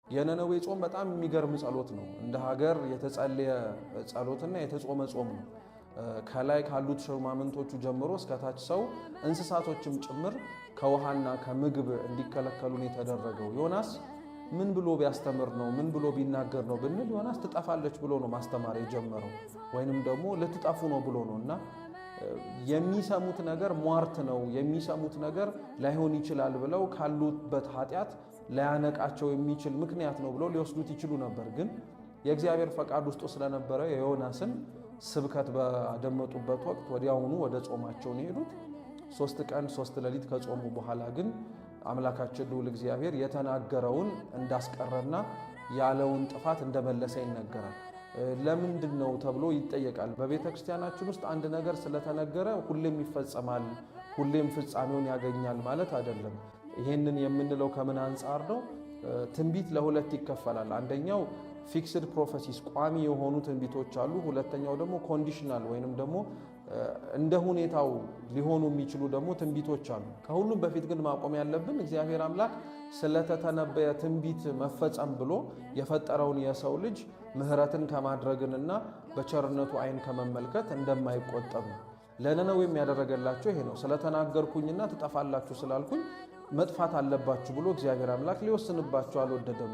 የነነዌ ጾም በጣም የሚገርም ጸሎት ነው። እንደ ሀገር የተጸለየ ጸሎትና የተጾመ ጾም ነው። ከላይ ካሉት ሹማምንቶቹ ጀምሮ እስከታች ሰው እንስሳቶችም ጭምር ከውሃና ከምግብ እንዲከለከሉ ነው የተደረገው። ዮናስ ምን ብሎ ቢያስተምር ነው ምን ብሎ ቢናገር ነው ብንል ዮናስ ትጠፋለች ብሎ ነው ማስተማር የጀመረው ወይንም ደግሞ ልትጠፉ ነው ብሎ ነውና የሚሰሙት ነገር ሟርት ነው የሚሰሙት ነገር ላይሆን ይችላል ብለው ካሉበት ኃጢአት ላያነቃቸው የሚችል ምክንያት ነው ብለው ሊወስዱት ይችሉ ነበር። ግን የእግዚአብሔር ፈቃድ ውስጥ ስለነበረ የዮናስን ስብከት ባደመጡበት ወቅት ወዲያውኑ ወደ ጾማቸው ነው የሄዱት። 3 ቀን 3 ሌሊት ከጾሙ በኋላ ግን አምላካችን ልዑል እግዚአብሔር የተናገረውን እንዳስቀረና ያለውን ጥፋት እንደመለሰ ይነገራል። ለምንድን ነው ተብሎ ይጠየቃል። በቤተ ክርስቲያናችን ውስጥ አንድ ነገር ስለተነገረ ሁሌም ይፈጸማል፣ ሁሌም ፍጻሜውን ያገኛል ማለት አይደለም። ይሄንን የምንለው ከምን አንጻር ነው? ትንቢት ለሁለት ይከፈላል። አንደኛው ፊክስድ ፕሮፌሲስ ቋሚ የሆኑ ትንቢቶች አሉ። ሁለተኛው ደግሞ ኮንዲሽናል ወይንም ደግሞ እንደ ሁኔታው ሊሆኑ የሚችሉ ደግሞ ትንቢቶች አሉ። ከሁሉም በፊት ግን ማቆም ያለብን እግዚአብሔር አምላክ ስለተተነበየ ትንቢት መፈጸም ብሎ የፈጠረውን የሰው ልጅ ምሕረትን ከማድረግንና በቸርነቱ ዓይን ከመመልከት እንደማይቆጠብ ነው። ለነነዌም ያደረገላቸው ይሄ ነው። ስለተናገርኩኝና ትጠፋላችሁ ስላልኩኝ መጥፋት አለባችሁ ብሎ እግዚአብሔር አምላክ ሊወስንባቸው አልወደደም።